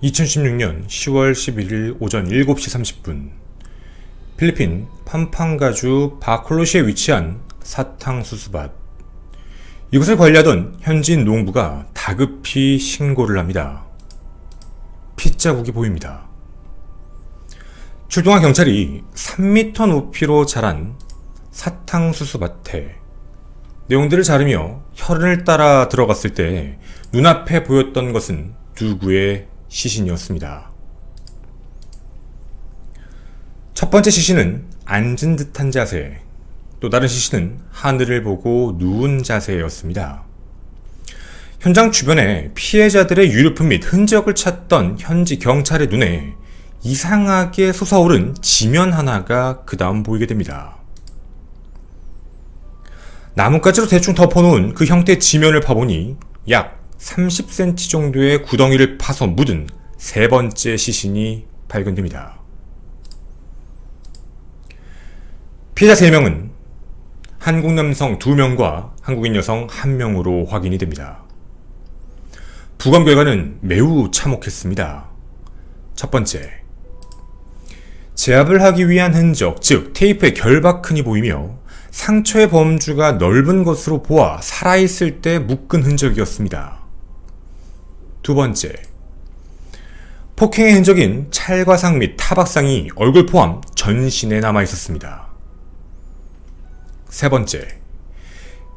2016년 10월 11일 오전 7시 30분 필리핀 팜팡가주 바콜로시에 위치한 사탕수수밭, 이곳을 관리하던 현지인 농부가 다급히 신고를 합니다. 핏자국이 보입니다. 출동한 경찰이 3m 높이로 자란 사탕수수밭에 내용들을 자르며 혈흔을 따라 들어갔을 때 눈앞에 보였던 것은 누구의 시신이었습니다. 첫 번째 시신은 앉은 듯한 자세, 또 다른 시신은 하늘을 보고 누운 자세였습니다. 현장 주변에 피해자들의 유류품 및 흔적을 찾던 현지 경찰의 눈에 이상하게 솟아오른 지면 하나가 그 다음 보이게 됩니다. 나뭇가지로 대충 덮어놓은 그 형태의 지면을 파보니 약 30cm 정도의 구덩이를 파서 묻은 세 번째 시신이 발견됩니다. 피해자 3명은 한국 남성 2명과 한국인 여성 1명으로 확인이 됩니다. 부검 결과는 매우 참혹했습니다. 첫 번째, 제압을 하기 위한 흔적, 즉 테이프의 결박흔이 보이며 상처의 범주가 넓은 것으로 보아 살아있을 때 묶은 흔적이었습니다. 두 번째, 폭행의 흔적인 찰과상 및 타박상이 얼굴 포함 전신에 남아있었습니다. 세 번째,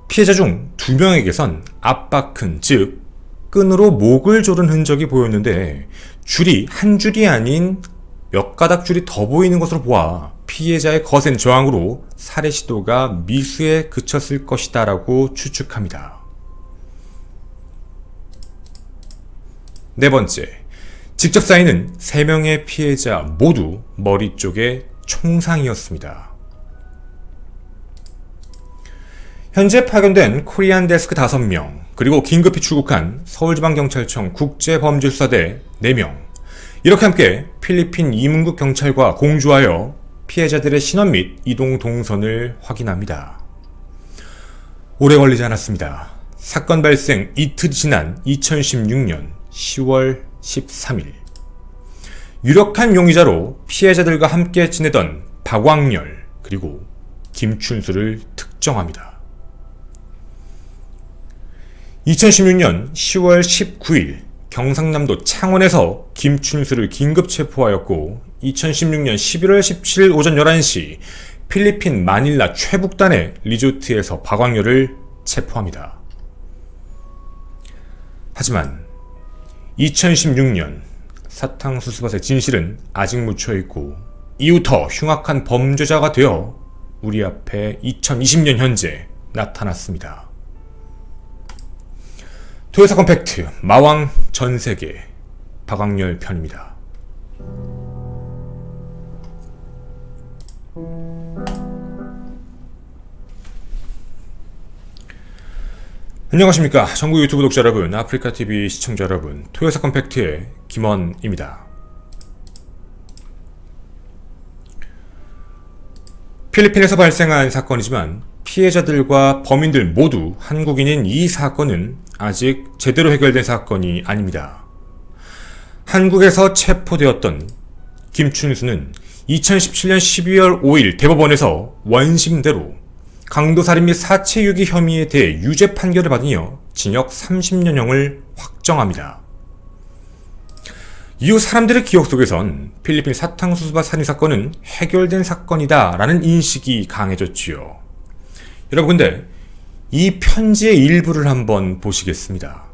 피해자 중 2명에게선 압박흔, 즉 끈으로 목을 조른 흔적이 보였는데 줄이 한 줄이 아닌 몇 가닥 줄이 더 보이는 것으로 보아 피해자의 거센 저항으로 살해 시도가 미수에 그쳤을 것이다 라고 추측합니다. 네 번째, 직접 쌓이는 3명의 피해자 모두 머리 쪽에 총상이었습니다. 현재 파견된 코리안 데스크 5명, 그리고 긴급히 출국한 서울지방경찰청 국제범죄수사대 4명, 이렇게 함께 필리핀 이문국 경찰과 공조하여 피해자들의 신원 및 이동 동선을 확인합니다. 오래 걸리지 않았습니다. 사건 발생 이틀이 지난 2016년 10월 13일, 유력한 용의자로 피해자들과 함께 지내던 박광렬 그리고 김춘수를 특정합니다. 2016년 10월 19일 경상남도 창원에서 김춘수를 긴급 체포하였고 2016년 11월 17일 오전 11시 필리핀 마닐라 최북단의 리조트에서 박광렬을 체포합니다. 하지만 2016년 사탕수수밭의 진실은 아직 묻혀있고 이후터 흉악한 범죄자가 되어 우리 앞에 2020년 현재 나타났습니다. 토요사건 팩트, 마왕 전세계 박광렬 편입니다. 안녕하십니까. 전국 유튜브 독자 여러분, 아프리카TV 시청자 여러분, 토요사건 팩트의 김원입니다. 필리핀에서 발생한 사건이지만 피해자들과 범인들 모두 한국인인 이 사건은 아직 제대로 해결된 사건이 아닙니다. 한국에서 체포되었던 김춘수는 2017년 12월 5일 대법원에서 원심대로 강도살인 및 사체유기 혐의에 대해 유죄 판결을 받으며 징역 30년형을 확정합니다. 이후 사람들의 기억 속에선 필리핀 사탕수수밭 살인사건은 해결된 사건이다 라는 인식이 강해졌지요. 여러분, 근데 이 편지의 일부를 한번 보시겠습니다.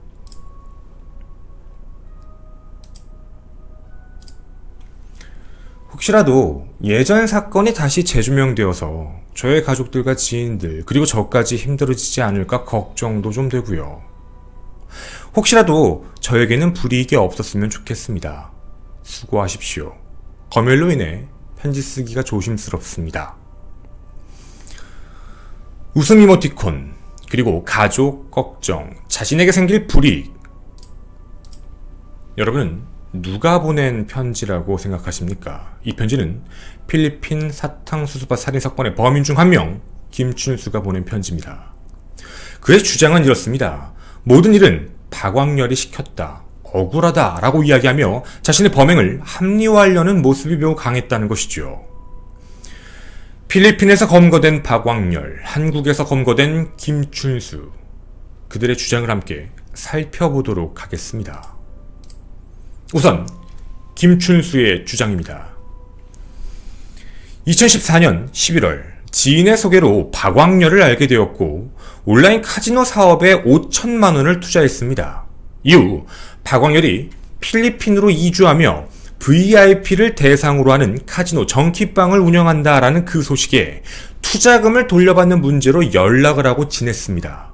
혹시라도 예전 사건이 다시 재조명되어서 저의 가족들과 지인들 그리고 저까지 힘들어지지 않을까 걱정도 좀 되고요. 혹시라도 저에게는 불이익이 없었으면 좋겠습니다. 수고하십시오. 검열로 인해 편지 쓰기가 조심스럽습니다. 웃음 이모티콘, 그리고 가족 걱정, 자신에게 생길 불이익. 여러분은 누가 보낸 편지라고 생각하십니까? 이 편지는 필리핀 사탕수수밭 살인사건의 범인 중 1명, 김춘수가 보낸 편지입니다. 그의 주장은 이렇습니다. 모든 일은 박광렬이 시켰다. 억울하다라고 이야기하며 자신의 범행을 합리화하려는 모습이 매우 강했다는 것이죠. 필리핀에서 검거된 박광렬, 한국에서 검거된 김춘수, 그들의 주장을 함께 살펴보도록 하겠습니다. 우선 김춘수의 주장입니다. 2014년 11월 지인의 소개로 박광렬을 알게 되었고 온라인 카지노 사업에 5천만 원을 투자했습니다. 이후 박광렬이 필리핀으로 이주하며 VIP를 대상으로 하는 카지노 정키빵을 운영한다라는 그 소식에 투자금을 돌려받는 문제로 연락을 하고 지냈습니다.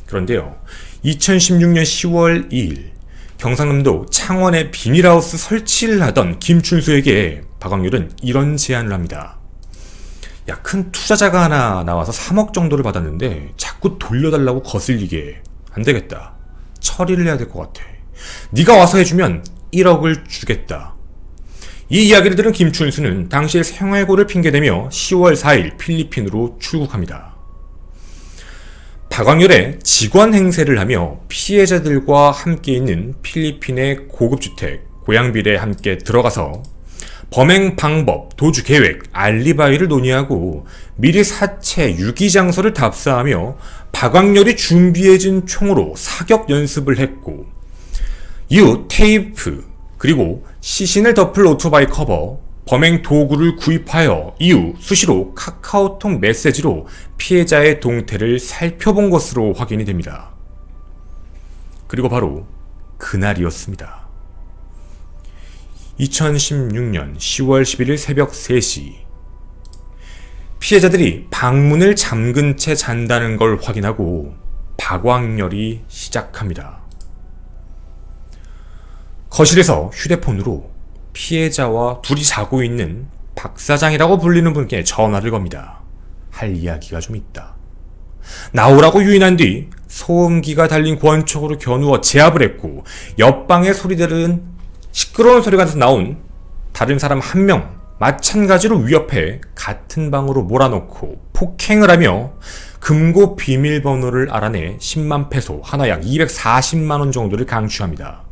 그런데요, 2016년 10월 2일 경상남도 창원에 비닐하우스 설치를 하던 김춘수에게 박광렬은 이런 제안을 합니다. 야, 큰 투자자가 하나 나와서 3억 정도를 받았는데 자꾸 돌려달라고 거슬리게. 안 되겠다. 처리를 해야 될 것 같아. 네가 와서 해주면 1억을 주겠다. 이 이야기를 들은 김춘수는 당시의 생활고를 핑계대며 10월 4일 필리핀으로 출국합니다. 박광렬의 직원 행세를 하며 피해자들과 함께 있는 필리핀의 고급주택 고양빌에 함께 들어가서 범행 방법, 도주 계획, 알리바이를 논의하고 미리 사체, 유기 장소를 답사하며 박광렬이 준비해진 총으로 사격 연습을 했고 이후 테이프 그리고 시신을 덮을 오토바이 커버, 범행 도구를 구입하여 이후 수시로 카카오톡 메시지로 피해자의 동태를 살펴본 것으로 확인이 됩니다. 그리고 바로 그날이었습니다. 2016년 10월 11일 새벽 3시 피해자들이 방문을 잠근 채 잔다는 걸 확인하고 박광렬이 시작합니다. 거실에서 휴대폰으로 피해자와 둘이 자고 있는 박 사장이라고 불리는 분께 전화를 겁니다. 할 이야기가 좀 있다. 나오라고 유인한 뒤 소음기가 달린 권총으로 겨누어 제압을 했고 옆방의 소리들은 시끄러운 소리가 나서 나온 다른 사람 한 명 마찬가지로 위협해 같은 방으로 몰아넣고 폭행을 하며 금고 비밀번호를 알아내 10만 페소, 하나 약 240만 원 정도를 강취합니다.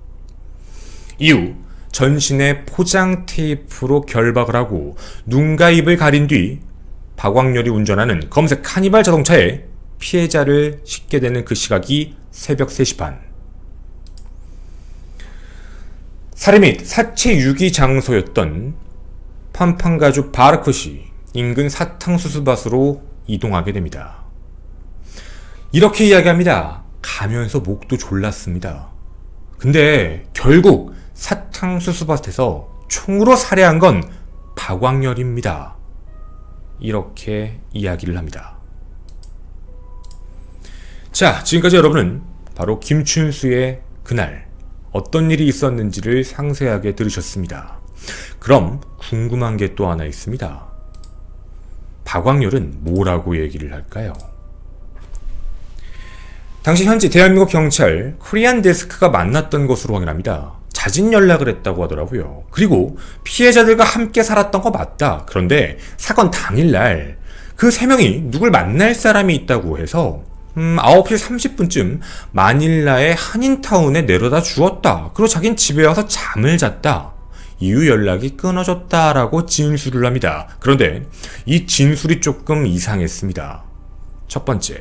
이후 전신에 포장 테이프로 결박을 하고 눈과 입을 가린 뒤 박광렬이 운전하는 검색 카니발 자동차에 피해자를 싣게 되는 그 시각이 새벽 3시 반. 살해 및 사체 유기 장소였던 팜팡가주 바르코시 인근 사탕수수밭으로 이동하게 됩니다. 이렇게 이야기합니다. 가면서 목도 졸랐습니다. 근데 결국 사탕수수밭에서 총으로 살해한 건 박광렬입니다. 이렇게 이야기를 합니다. 자, 지금까지 여러분은 바로 김춘수의 그날 어떤 일이 있었는지를 상세하게 들으셨습니다. 그럼 궁금한 게 또 하나 있습니다. 박광렬은 뭐라고 얘기를 할까요? 당시 현지 대한민국 경찰 코리안 데스크가 만났던 것으로 확인합니다. 자진 연락을 했다고 하더라고요. 그리고 피해자들과 함께 살았던 거 맞다. 그런데 사건 당일날 그 3명이 누굴 만날 사람이 있다고 해서 9시 30분쯤 마닐라의 한인타운에 내려다 주었다. 그리고 자긴 집에 와서 잠을 잤다. 이후 연락이 끊어졌다라고 진술을 합니다. 그런데 이 진술이 조금 이상했습니다. 첫 번째,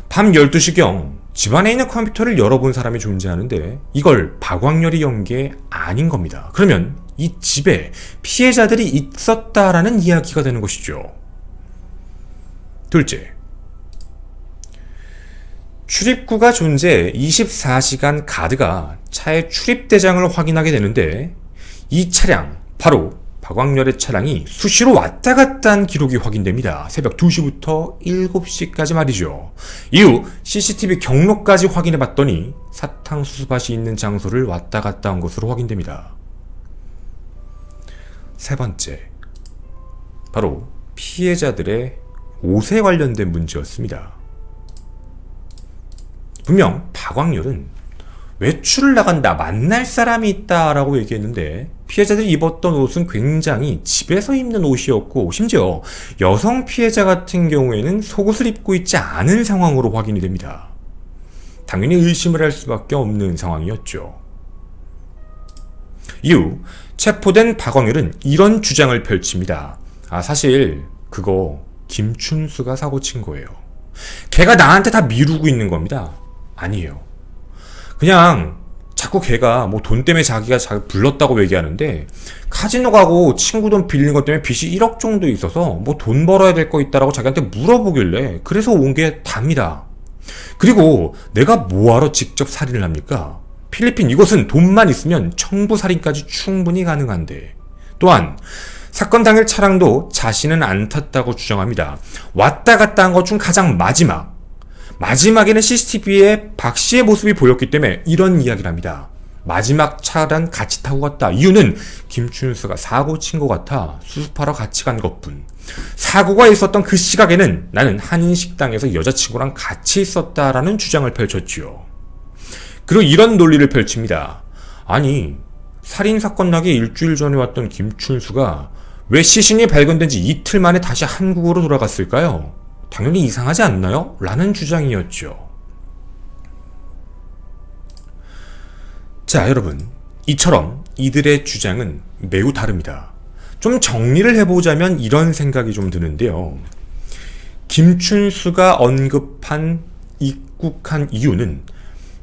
밤 12시경 집안에 있는 컴퓨터를 열어본 사람이 존재하는데 이걸 박광렬이 연 게 아닌 겁니다. 그러면 이 집에 피해자들이 있었다라는 이야기가 되는 것이죠. 둘째, 출입구가 존재해 24시간 가드가 차의 출입 대장을 확인하게 되는데 이 차량, 바로 박광렬의 차량이 수시로 왔다 갔다 한 기록이 확인됩니다. 새벽 2시부터 7시까지 말이죠. 이후 CCTV 경로까지 확인해봤더니 사탕수수밭이 있는 장소를 왔다 갔다 한 것으로 확인됩니다. 세 번째, 바로 피해자들의 옷에 관련된 문제였습니다. 분명 박광렬은 외출을 나간다, 만날 사람이 있다 라고 얘기했는데 피해자들이 입었던 옷은 굉장히 집에서 입는 옷이었고 심지어 여성 피해자 같은 경우에는 속옷을 입고 있지 않은 상황으로 확인이 됩니다. 당연히 의심을 할 수밖에 없는 상황이었죠. 이후 체포된 박광렬은 이런 주장을 펼칩니다. 사실 그거 김춘수가 사고친 거예요. 걔가 나한테 다 미루고 있는 겁니다. 아니에요. 그냥 자꾸 걔가 뭐 돈 때문에 자기가 불렀다고 얘기하는데 카지노 가고 친구 돈 빌린 것 때문에 빚이 1억 정도 있어서 뭐 돈 벌어야 될 거 있다라고 자기한테 물어보길래 그래서 온 게 답니다. 그리고 내가 뭐하러 직접 살인을 합니까? 필리핀 이곳은 돈만 있으면 청부살인까지 충분히 가능한데, 또한 사건 당일 차량도 자신은 안 탔다고 주장합니다. 왔다 갔다 한 것 중 가장 마지막에는 CCTV에 박 씨의 모습이 보였기 때문에 이런 이야기를 합니다. 마지막 차랑 같이 타고 갔다. 이유는 김춘수가 사고 친 것 같아 수습하러 같이 간 것뿐. 사고가 있었던 그 시각에는 나는 한인식당에서 여자친구랑 같이 있었다라는 주장을 펼쳤지요. 그리고 이런 논리를 펼칩니다. 아니, 살인사건 나기 일주일 전에 왔던 김춘수가 왜 시신이 발견된 지 이틀 만에 다시 한국으로 돌아갔을까요? 당연히 이상하지 않나요? 라는 주장이었죠. 자, 여러분, 이처럼 이들의 주장은 매우 다릅니다. 좀 정리를 해보자면 이런 생각이 좀 드는데요. 김춘수가 언급한 입국한 이유는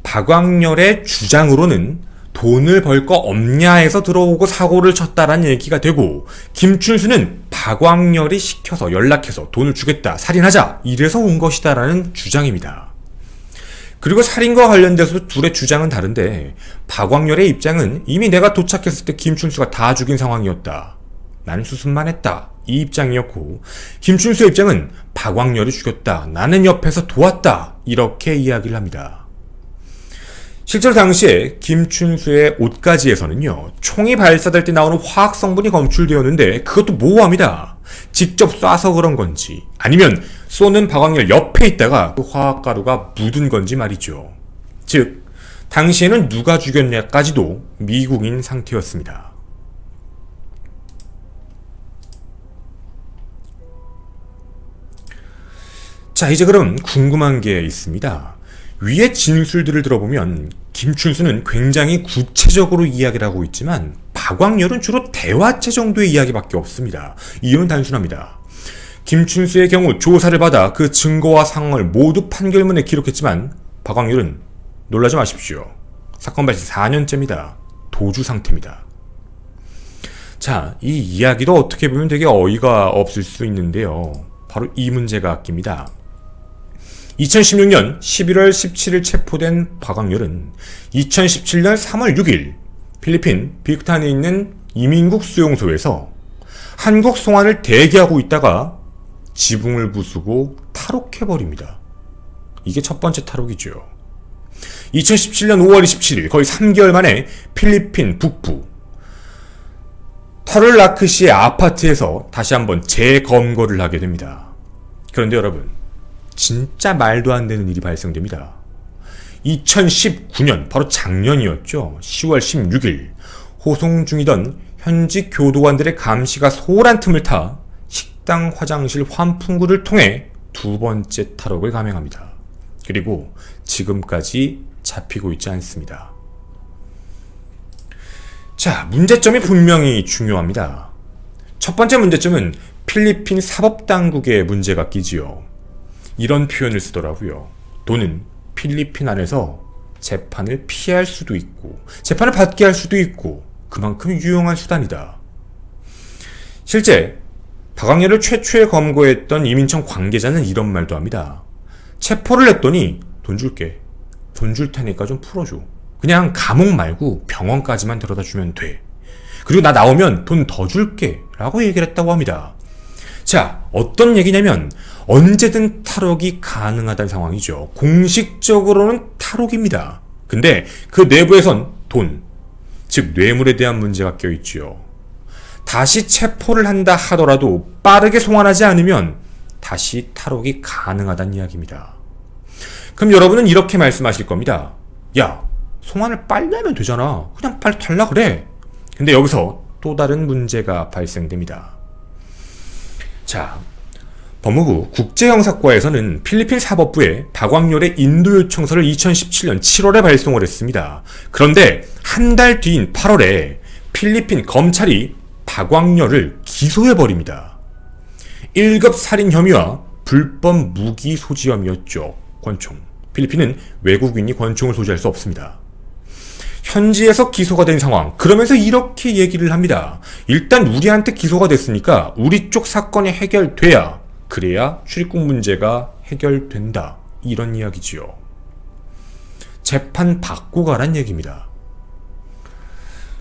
박광렬의 주장으로는 돈을 벌 거 없냐 해서 들어오고 사고를 쳤다라는 얘기가 되고, 김춘수는 박광렬이 시켜서 연락해서 돈을 주겠다, 살인하자, 이래서 온 것이다라는 주장입니다. 그리고 살인과 관련돼서도 둘의 주장은 다른데, 박광렬의 입장은 이미 내가 도착했을 때 김춘수가 다 죽인 상황이었다, 나는 수습만 했다, 이 입장이었고, 김춘수의 입장은 박광렬이 죽였다, 나는 옆에서 도왔다, 이렇게 이야기를 합니다. 실제로 당시에 김춘수의 옷가지에서는요, 총이 발사될 때 나오는 화학 성분이 검출되었는데 그것도 모호합니다. 직접 쏴서 그런 건지 아니면 쏘는 박광렬 옆에 있다가 그 화학가루가 묻은 건지 말이죠. 즉, 당시에는 누가 죽였냐까지도 미궁인 상태였습니다. 자, 이제 그럼 궁금한 게 있습니다. 위의 진술들을 들어보면 김춘수는 굉장히 구체적으로 이야기를 하고 있지만 박광렬은 주로 대화체 정도의 이야기밖에 없습니다. 이유는 단순합니다. 김춘수의 경우 조사를 받아 그 증거와 상황을 모두 판결문에 기록했지만 박광렬은 놀라지 마십시오. 사건 발생 4년째입니다. 도주 상태입니다. 자, 이 이야기도 어떻게 보면 되게 어이가 없을 수 있는데요. 바로 이 문제가 낍니다. 2016년 11월 17일 체포된 박광렬은 2017년 3월 6일 필리핀 빅탄에 있는 이민국 수용소에서 한국 송환을 대기하고 있다가 지붕을 부수고 탈옥해버립니다. 이게 첫 번째 탈옥이죠. 2017년 5월 27일 거의 3개월 만에 필리핀 북부 타룰라크시의 아파트에서 다시 한번 재검거를 하게 됩니다. 그런데 여러분, 진짜 말도 안 되는 일이 발생됩니다. 2019년, 바로 작년이었죠. 10월 16일 호송 중이던 현직 교도관들의 감시가 소홀한 틈을 타 식당 화장실 환풍구를 통해 두 번째 탈옥을 감행합니다. 그리고 지금까지 잡히고 있지 않습니다. 자, 문제점이 분명히 중요합니다. 첫 번째 문제점은 필리핀 사법당국의 문제가 끼지요. 이런 표현을 쓰더라고요. 돈은 필리핀 안에서 재판을 피할 수도 있고 재판을 받게 할 수도 있고 그만큼 유용한 수단이다. 실제 박광렬을 최초에 검거했던 이민청 관계자는 이런 말도 합니다. 체포를 했더니 돈 줄게. 돈 줄 테니까 좀 풀어줘. 그냥 감옥 말고 병원까지만 데려다 주면 돼. 그리고 나 나오면 돈 더 줄게 라고 얘기를 했다고 합니다. 자, 어떤 얘기냐면 언제든 탈옥이 가능하다는 상황이죠. 공식적으로는 탈옥입니다. 근데 그 내부에선 돈, 즉 뇌물에 대한 문제가 껴있지요. 다시 체포를 한다 하더라도 빠르게 송환하지 않으면 다시 탈옥이 가능하다는 이야기입니다. 그럼 여러분은 이렇게 말씀하실 겁니다. 야, 송환을 빨리 하면 되잖아. 그냥 빨리 달라 그래. 근데 여기서 또 다른 문제가 발생됩니다. 자, 법무부 국제형사과에서는 필리핀 사법부에 박광렬의 인도 요청서를 2017년 7월에 발송을 했습니다. 그런데 한 달 뒤인 8월에 필리핀 검찰이 박광렬을 기소해버립니다. 1급 살인 혐의와 불법 무기 소지 혐의였죠. 권총. 필리핀은 외국인이 권총을 소지할 수 없습니다. 현지에서 기소가 된 상황. 그러면서 이렇게 얘기를 합니다. 일단 우리한테 기소가 됐으니까 우리 쪽 사건이 해결돼야, 그래야 출입국 문제가 해결된다. 이런 이야기지요. 재판 받고 가란 얘기입니다.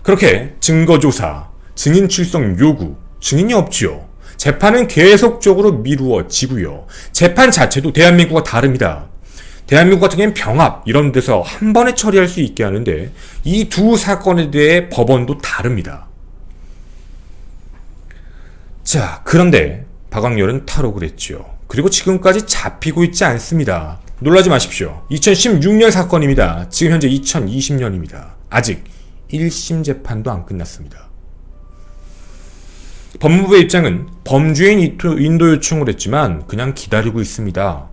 그렇게 증거조사, 증인 출석 요구, 증인이 없지요. 재판은 계속적으로 미루어지고요. 재판 자체도 대한민국과 다릅니다. 대한민국 같은 경우는 병합 이런 데서 한 번에 처리할 수 있게 하는데 이 두 사건에 대해 법원도 다릅니다. 자, 그런데 박광렬은 탈옥을 했죠. 그리고 지금까지 잡히고 있지 않습니다. 놀라지 마십시오. 2016년 사건입니다. 지금 현재 2020년입니다. 아직 1심 재판도 안 끝났습니다. 법무부의 입장은 범죄인 인도 요청을 했지만 그냥 기다리고 있습니다.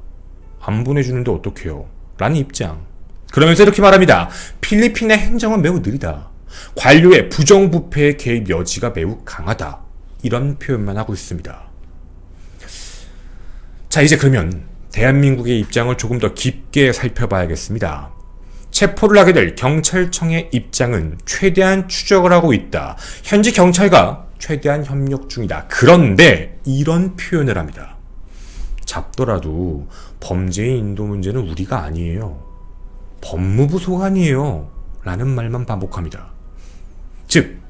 안 보내주는데 어떡해요? 라는 입장. 그러면서 이렇게 말합니다. 필리핀의 행정은 매우 느리다. 관료의 부정부패의 개입 여지가 매우 강하다. 이런 표현만 하고 있습니다. 자, 이제 그러면 대한민국의 입장을 조금 더 깊게 살펴봐야겠습니다. 체포를 하게 될 경찰청의 입장은 최대한 추적을 하고 있다. 현재 경찰과 최대한 협력 중이다. 그런데 이런 표현을 합니다. 잡더라도 범죄인 인도 문제는 우리가 아니에요. 법무부 소관이에요. 라는 말만 반복합니다. 즉,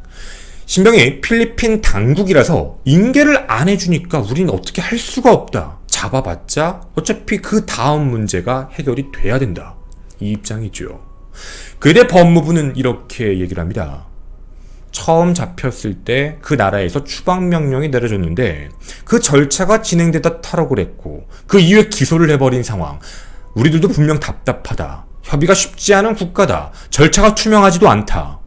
신병이 필리핀 당국이라서 인계를 안 해주니까 우린 어떻게 할 수가 없다. 잡아봤자 어차피 그 다음 문제가 해결이 돼야 된다. 이 입장이죠. 그래 법무부는 이렇게 얘기를 합니다. 처음 잡혔을 때 그 나라에서 추방명령이 내려졌는데 그 절차가 진행되다 탈옥을 했고 그 이후에 기소를 해버린 상황. 우리들도 분명 답답하다. 협의가 쉽지 않은 국가다. 절차가 투명하지도 않다.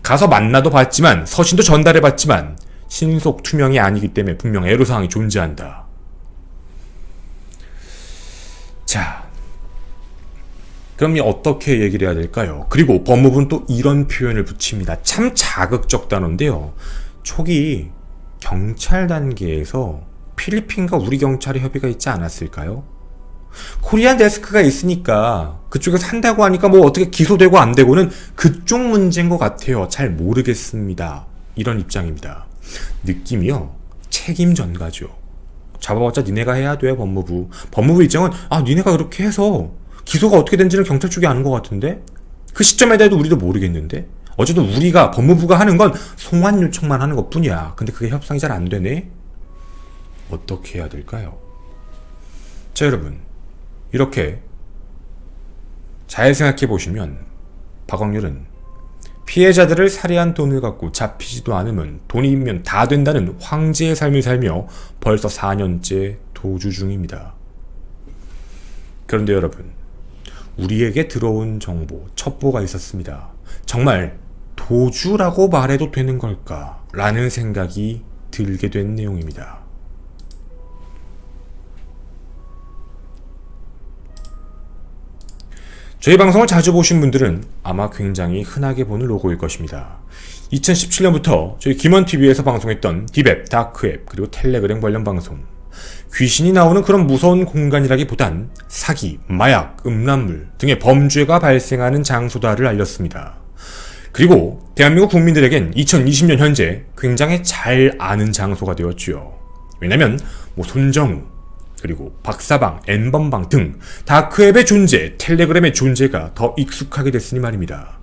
가서 만나도 봤지만 서신도 전달해봤지만 신속 투명이 아니기 때문에 분명 애로사항이 존재한다. 자, 그럼 어떻게 얘기를 해야 될까요? 그리고 법무부는 또 이런 표현을 붙입니다. 참 자극적 단어인데요. 초기 경찰 단계에서 필리핀과 우리 경찰의 협의가 있지 않았을까요? 코리안 데스크가 있으니까 그쪽에서 한다고 하니까 뭐 어떻게 기소되고 안 되고는 그쪽 문제인 것 같아요. 잘 모르겠습니다. 이런 입장입니다. 느낌이요. 책임 전가죠. 잡아봤자 니네가 해야 돼. 법무부 입장은 니네가 그렇게 해서 기소가 어떻게 된지는 경찰 쪽이 아는 것 같은데 그 시점에 대해도 우리도 모르겠는데 어쨌든 우리가 법무부가 하는 건 송환 요청만 하는 것 뿐이야. 근데 그게 협상이 잘 안 되네. 어떻게 해야 될까요? 자, 여러분, 이렇게 잘 생각해 보시면 박광렬은 피해자들을 살해한 돈을 갖고 잡히지도 않으면 돈이 있면 다 된다는 황제의 삶을 살며 벌써 4년째 도주 중입니다. 그런데 여러분, 우리에게 들어온 정보, 첩보가 있었습니다. 정말 도주라고 말해도 되는 걸까? 라는 생각이 들게 된 내용입니다. 저희 방송을 자주 보신 분들은 아마 굉장히 흔하게 보는 로고일 것입니다. 2017년부터 저희 김원TV에서 방송했던 디웹, 다크웹, 그리고 텔레그램 관련 방송. 귀신이 나오는 그런 무서운 공간이라기보단 사기, 마약, 음란물 등의 범죄가 발생하는 장소다를 알렸습니다. 그리고 대한민국 국민들에겐 2020년 현재 굉장히 잘 아는 장소가 되었지요. 왜냐면 손정우, 그리고 박사방, N번방 등 다크웹의 존재, 텔레그램의 존재가 더 익숙하게 됐으니 말입니다.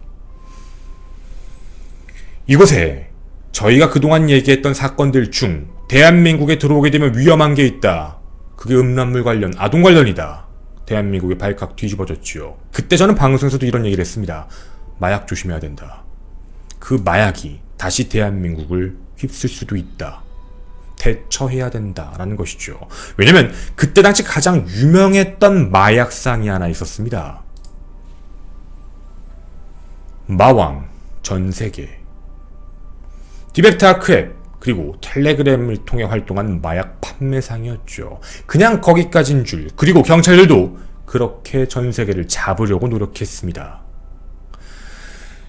이곳에 저희가 그동안 얘기했던 사건들 중 대한민국에 들어오게 되면 위험한 게 있다. 그게 음란물 관련, 아동 관련이다. 대한민국의 발칵 뒤집어졌지요. 그때 저는 방송에서도 이런 얘기를 했습니다. 마약 조심해야 된다. 그 마약이 다시 대한민국을 휩쓸 수도 있다. 대처해야 된다라는 것이죠. 왜냐면 그때 당시 가장 유명했던 마약상이 하나 있었습니다. 마왕 전세계. 디웹, 다크웹, 그리고 텔레그램을 통해 활동한 마약 판매상이었죠. 그냥 거기까진 줄. 그리고 경찰들도 그렇게 전 세계를 잡으려고 노력했습니다.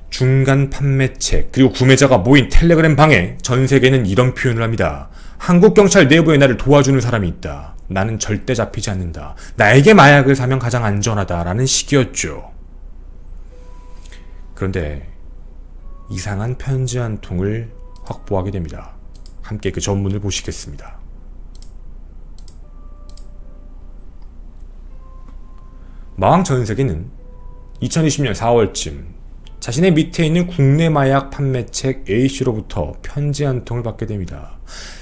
중간 판매책 그리고 구매자가 모인 텔레그램 방에 전 세계는 이런 표현을 합니다. 한국 경찰 내부에 나를 도와주는 사람이 있다. 나는 절대 잡히지 않는다. 나에게 마약을 사면 가장 안전하다라는 식이었죠. 그런데 이상한 편지 한 통을 확보하게 됩니다. 함께 그 전문을 보시겠습니다. 마왕 전세계는 2020년 4월쯤 자신의 밑에 있는 국내 마약 판매책 A씨로부터 편지 한 통을 받게 됩니다.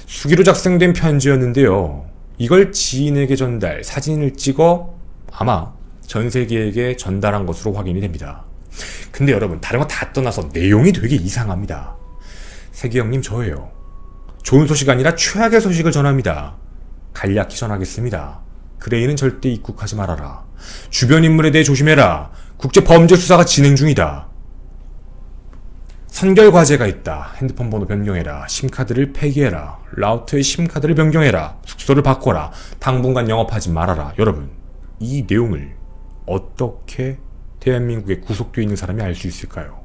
수기로 작성된 편지였는데요. 이걸 지인에게 전달, 사진을 찍어 아마 전 세계에게 전달한 것으로 확인이 됩니다. 근데 여러분, 다른 거 다 떠나서 내용이 되게 이상합니다. 세기 형님, 저예요. 좋은 소식 아니라 최악의 소식을 전합니다. 간략히 전하겠습니다. 그레이는 절대 입국하지 말아라. 주변 인물에 대해 조심해라. 국제범죄 수사가 진행 중이다. 선결 과제가 있다. 핸드폰 번호 변경해라. 심카드를 폐기해라. 라우터의 심카드를 변경해라. 숙소를 바꿔라. 당분간 영업하지 말아라. 여러분, 이 내용을 어떻게 대한민국에 구속되어 있는 사람이 알 수 있을까요?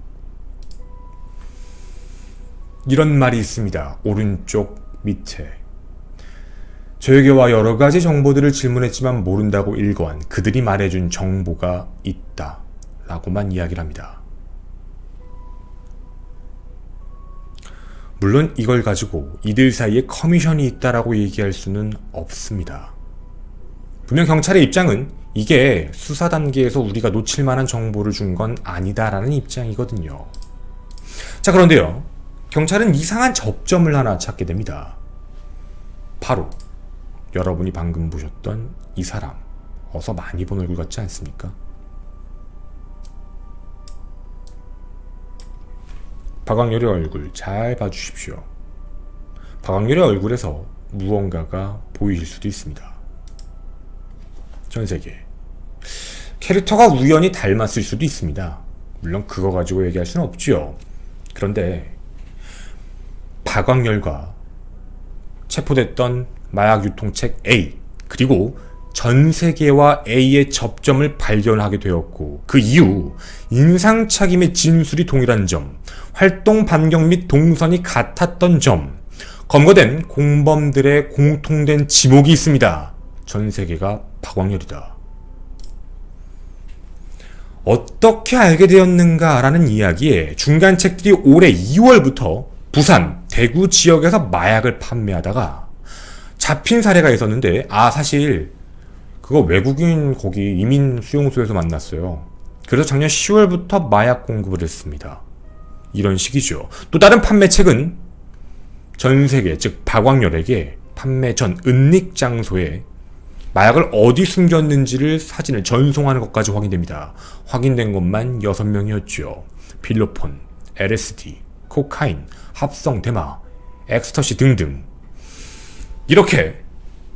이런 말이 있습니다. 오른쪽 밑에. 저에게와 여러 가지 정보들을 질문했지만 모른다고 일거한 그들이 말해준 정보가 있다. 라고만 이야기를 합니다. 물론 이걸 가지고 이들 사이에 커미션이 있다라고 얘기할 수는 없습니다. 분명 경찰의 입장은 이게 수사 단계에서 우리가 놓칠 만한 정보를 준 건 아니다라는 입장이거든요. 자, 그런데요. 경찰은 이상한 접점을 하나 찾게 됩니다. 바로 여러분이 방금 보셨던 이 사람. 어서 많이 본 얼굴 같지 않습니까? 박광렬의 얼굴 잘 봐주십시오. 박광렬의 얼굴에서 무언가가 보이실 수도 있습니다. 전세계. 캐릭터가 우연히 닮았을 수도 있습니다. 물론 그거 가지고 얘기할 수는 없지요. 그런데 박광렬과 체포됐던 마약 유통책 A, 그리고 전 세계와 A의 접점을 발견하게 되었고 그 이후 인상착의의 진술이 동일한 점, 활동 반경 및 동선이 같았던 점, 검거된 공범들의 공통된 지목이 있습니다. 전 세계가 박광렬이다. 어떻게 알게 되었는가라는 이야기에 중간책들이 올해 2월부터 부산, 대구 지역에서 마약을 판매하다가 잡힌 사례가 있었는데, 사실 그거 외국인 거기 이민 수용소에서 만났어요. 그래서 작년 10월부터 마약 공급을 했습니다. 이런 식이죠. 또 다른 판매책은 전 세계, 즉 박광렬에게 판매 전 은닉 장소에 마약을 어디 숨겼는지를 사진을 전송하는 것까지 확인됩니다. 확인된 것만 6명이었죠. 필로폰, LSD, 코카인, 합성 대마, 엑스터시 등등. 이렇게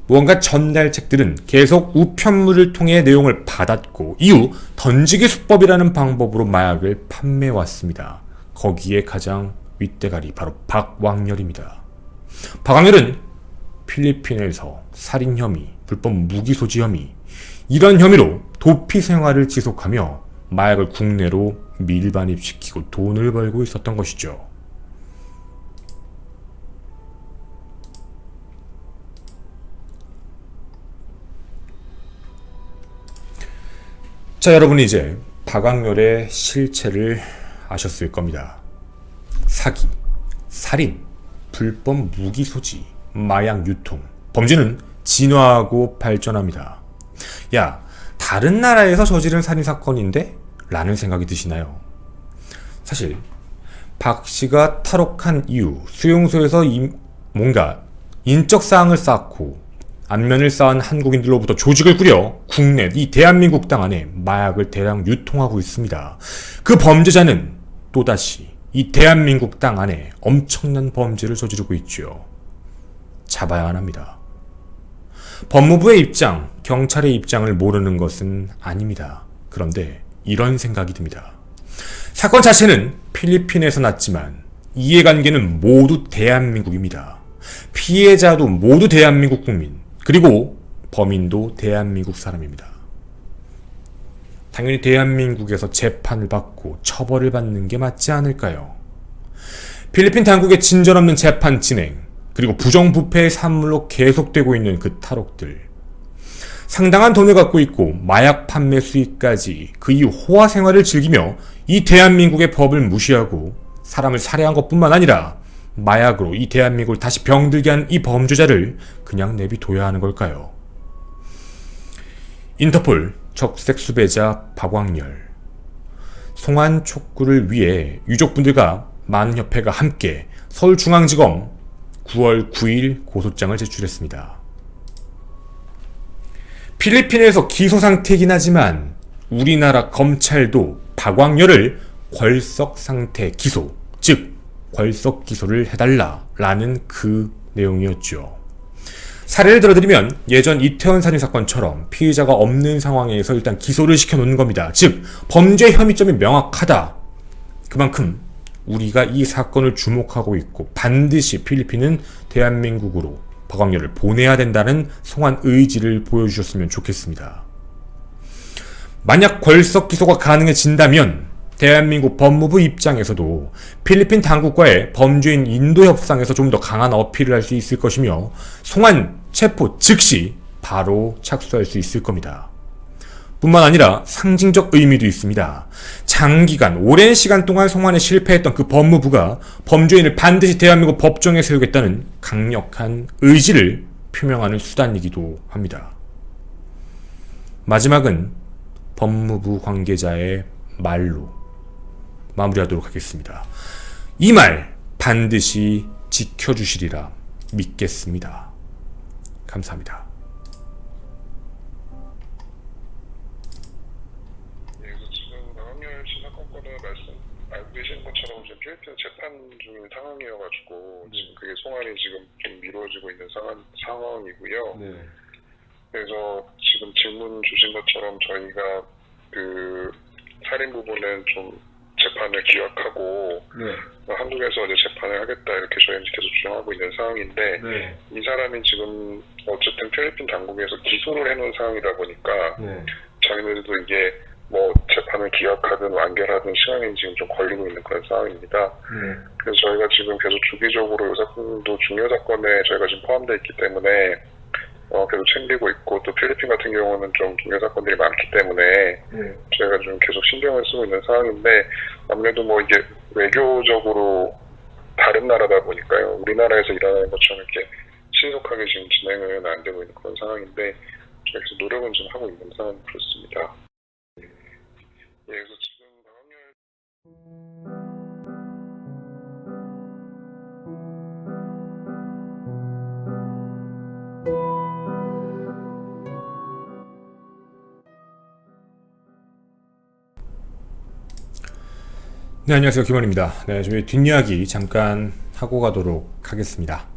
무언가 전달책들은 계속 우편물을 통해 내용을 받았고 이후 던지기 수법이라는 방법으로 마약을 판매해왔습니다. 거기에 가장 윗대가리 바로 박광렬입니다. 박광렬은 필리핀에서 살인 혐의, 불법 무기 소지 혐의, 이런 혐의로 도피 생활을 지속하며 마약을 국내로 밀반입시키고 돈을 벌고 있었던 것이죠. 자, 여러분이 이제 박광렬의 실체를 아셨을 겁니다. 사기, 살인, 불법 무기 소지, 마약 유통, 범죄는 진화하고 발전합니다. 야, 다른 나라에서 저지른 살인사건인데? 라는 생각이 드시나요? 사실 박 씨가 탈옥한 이후 수용소에서 뭔가 인적사항을 쌓고 안면을 쌓은 한국인들로부터 조직을 꾸려 국내 이 대한민국 땅 안에 마약을 대량 유통하고 있습니다. 그 범죄자는 또다시 이 대한민국 땅 안에 엄청난 범죄를 저지르고 있죠. 잡아야만 합니다. 법무부의 입장, 경찰의 입장을 모르는 것은 아닙니다. 그런데 이런 생각이 듭니다. 사건 자체는 필리핀에서 났지만 이해관계는 모두 대한민국입니다. 피해자도 모두 대한민국 국민, 그리고 범인도 대한민국 사람입니다. 당연히 대한민국에서 재판을 받고 처벌을 받는 게 맞지 않을까요? 필리핀 당국의 친절없는 재판 진행, 그리고 부정부패의 산물로 계속되고 있는 그 탈옥들, 상당한 돈을 갖고 있고 마약 판매 수익까지 그 이후 호화 생활을 즐기며 이 대한민국의 법을 무시하고 사람을 살해한 것뿐만 아니라 마약으로 이 대한민국을 다시 병들게 한 이 범죄자를 그냥 내비둬야 하는 걸까요? 인터폴 적색 수배자 박광렬, 송환 촉구를 위해 유족분들과 많은협회가 함께 서울중앙지검 9월 9일 고소장을 제출했습니다. 필리핀에서 기소 상태이긴 하지만 우리나라 검찰도 박광렬을 궐석 상태 기소, 즉 궐석 기소를 해달라라는 그 내용이었죠. 사례를 들어드리면 예전 이태원 살인사건처럼 피의자가 없는 상황에서 일단 기소를 시켜놓는 겁니다. 즉 범죄 혐의점이 명확하다. 그만큼 우리가 이 사건을 주목하고 있고 반드시 필리핀은 대한민국으로 박광렬을 보내야 된다는 성한 의지를 보여주셨으면 좋겠습니다. 만약 궐석 기소가 가능해진다면 대한민국 법무부 입장에서도 필리핀 당국과의 범죄인 인도 협상에서 좀 더 강한 어필을 할 수 있을 것이며 송환 체포 즉시 바로 착수할 수 있을 겁니다. 뿐만 아니라 상징적 의미도 있습니다. 장기간 오랜 시간 동안 송환에 실패했던 그 법무부가 범죄인을 반드시 대한민국 법정에 세우겠다는 강력한 의지를 표명하는 수단이기도 합니다. 마지막은 법무부 관계자의 말로 마무리하도록 하겠습니다. 이 말 반드시 지켜주시리라 믿겠습니다. 감사합니다. 알고 계시는 것처럼 지금 필리핀 재판 중인 상황이어가지고 지금 그게 송환이 지금 좀 미뤄지고 있는 상황이고요. 네. 그래서 지금 질문 주신 것처럼 저희가 그 살인 부분은 좀 재판을 기각하고 한국에서 이제 재판을 하겠다 이렇게 저희는 계속 주장하고 있는 상황인데 이 사람이 지금 어쨌든 필리핀 당국에서 기소를 해놓은 상황이다 보니까 자기네들도 이게 뭐 재판을 기각하든 완결하든 시간이 지금 좀 걸리고 있는 그런 상황입니다. 그래서 저희가 지금 계속 주기적으로 이 사건도 중요 사건에 저희가 지금 포함되어 있기 때문에 계속 챙기고 있고 또 필리핀 같은 경우는 좀 중요 사건들이 많기 때문에 저희가 좀 계속 신경을 쓰고 있는 상황인데 아무래도 뭐 이게 외교적으로 다른 나라다 보니까요. 우리나라에서 일어나는 것처럼 이렇게 신속하게 지금 진행은 안 되고 있는 그런 상황인데 저희가 계속 노력은 좀 하고 있는 상황이 그렇습니다. 예, 그래서 지금 네, 안녕하세요. 김원입니다. 네, 저희 뒷이야기 잠깐 하고 가도록 하겠습니다.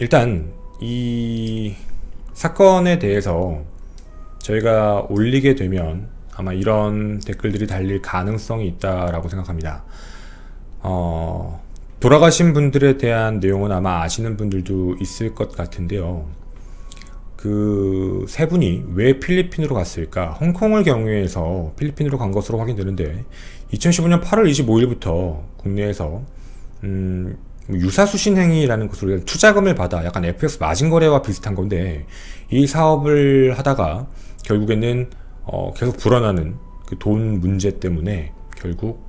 일단 이 사건에 대해서 저희가 올리게 되면 아마 이런 댓글들이 달릴 가능성이 있다라고 생각합니다. 돌아가신 분들에 대한 내용은 아마 아시는 분들도 있을 것 같은데요. 그 세 분이 왜 필리핀으로 갔을까? 홍콩을 경유해서 필리핀으로 간 것으로 확인되는데 2015년 8월 25일부터 국내에서 유사수신 행위라는 것으로 투자금을 받아 약간 FX 마진 거래와 비슷한 건데 이 사업을 하다가 결국에는 계속 불어나는 그 돈 문제 때문에 결국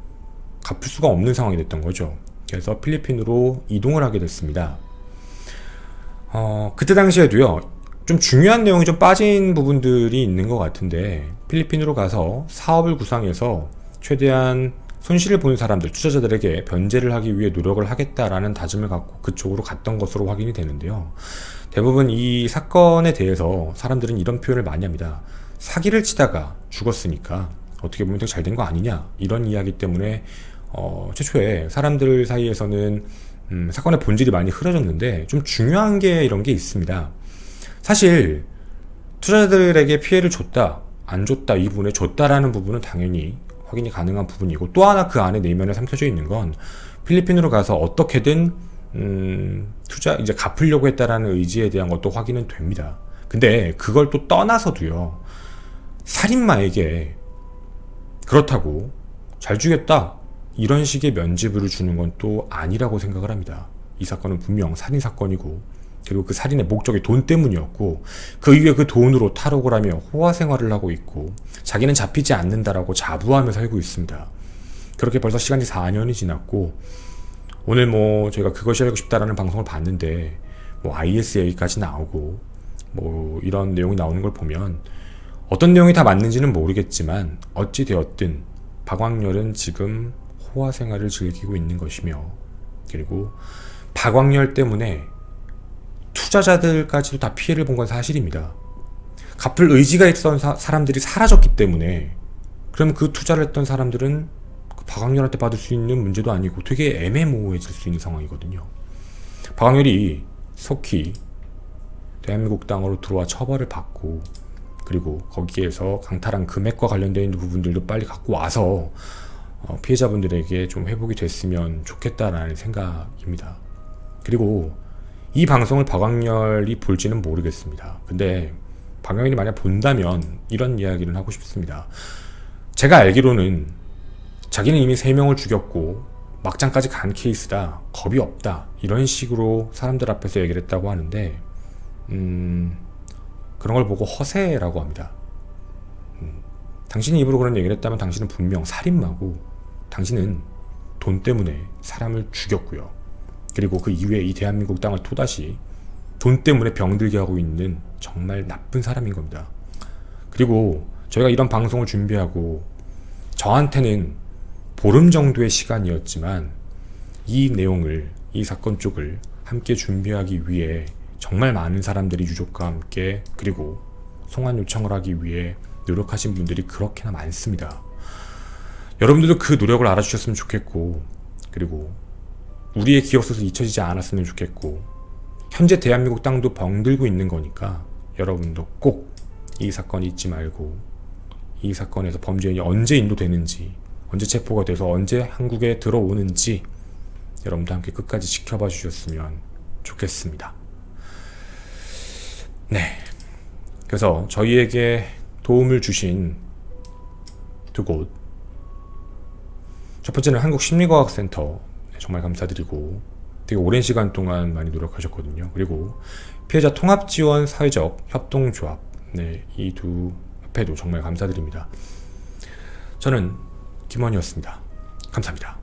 갚을 수가 없는 상황이 됐던 거죠. 그래서 필리핀으로 이동을 하게 됐습니다. 그때 당시에도요, 좀 중요한 내용이 좀 빠진 부분들이 있는 것 같은데 필리핀으로 가서 사업을 구상해서 최대한 손실을 보는 사람들, 투자자들에게 변제를 하기 위해 노력을 하겠다라는 다짐을 갖고 그쪽으로 갔던 것으로 확인이 되는데요. 대부분 이 사건에 대해서 사람들은 이런 표현을 많이 합니다. 사기를 치다가 죽었으니까 어떻게 보면 되게 잘 된 거 아니냐, 이런 이야기 때문에 최초에 사람들 사이에서는 사건의 본질이 많이 흐려졌는데 좀 중요한 게 이런 게 있습니다. 사실 투자자들에게 피해를 줬다 안 줬다 이 부분에 줬다라는 부분은 당연히 확인이 가능한 부분이고, 또 하나 그 안에 내면에 삼켜져 있는 건 필리핀으로 가서 어떻게든 이제 갚으려고 했다라는 의지에 대한 것도 확인은 됩니다. 근데 그걸 또 떠나서도요, 살인마에게 그렇다고 잘 죽였다 이런 식의 면죄부를 주는 건 또 아니라고 생각을 합니다. 이 사건은 분명 살인사건이고, 그리고 그 살인의 목적이 돈 때문이었고, 그 이후에 그 돈으로 탈옥을 하며 호화 생활을 하고 있고, 자기는 잡히지 않는다라고 자부하며 살고 있습니다. 그렇게 벌써 시간이 4년이 지났고, 오늘 저희가 그것이 알고 싶다라는 방송을 봤는데 IS 얘기까지 나오고 이런 내용이 나오는 걸 보면, 어떤 내용이 다 맞는지는 모르겠지만 어찌 되었든 박광렬은 지금 호화 생활을 즐기고 있는 것이며, 그리고 박광렬 때문에 투자자들까지도 다 피해를 본 건 사실입니다. 갚을 의지가 있던 사람들이 사라졌기 때문에, 그럼 그 투자를 했던 사람들은 박광렬한테 받을 수 있는 문제도 아니고 되게 애매모호해질 수 있는 상황이거든요. 박광렬이 속히 대한민국 땅으로 들어와 처벌을 받고, 그리고 거기에서 강탈한 금액과 관련되어 있는 부분들도 빨리 갖고 와서 피해자분들에게 좀 회복이 됐으면 좋겠다라는 생각입니다. 그리고 이 방송을 박광렬이 볼지는 모르겠습니다. 근데 박광렬이 만약 본다면 이런 이야기를 하고 싶습니다. 제가 알기로는 자기는 이미 3명을 죽였고 막장까지 간 케이스다, 겁이 없다, 이런 식으로 사람들 앞에서 얘기를 했다고 하는데, 그런 걸 보고 허세라고 합니다. 당신이 입으로 그런 얘기를 했다면 당신은 분명 살인마고, 당신은 돈 때문에 사람을 죽였고요. 그리고 그 이후에 이 대한민국 땅을 또다시 돈 때문에 병들게 하고 있는 정말 나쁜 사람인 겁니다. 그리고 저희가 이런 방송을 준비하고, 저한테는 보름 정도의 시간이었지만 이 내용을, 이 사건 쪽을 함께 준비하기 위해 정말 많은 사람들이 유족과 함께, 그리고 송환 요청을 하기 위해 노력하신 분들이 그렇게나 많습니다. 여러분들도 그 노력을 알아주셨으면 좋겠고, 그리고 우리의 기억 속에서 잊혀지지 않았으면 좋겠고, 현재 대한민국 땅도 병들고 있는 거니까 여러분도 꼭 이 사건 잊지 말고, 이 사건에서 범죄인이 언제 인도되는지, 언제 체포가 돼서 언제 한국에 들어오는지 여러분도 함께 끝까지 지켜봐 주셨으면 좋겠습니다. 네, 그래서 저희에게 도움을 주신 두 곳, 첫 번째는 한국심리과학센터, 정말 감사드리고, 되게 오랜 시간 동안 많이 노력하셨거든요. 그리고 피해자 통합지원 사회적 협동조합, 이 두 협회도 정말 감사드립니다. 저는 김원희였습니다. 감사합니다.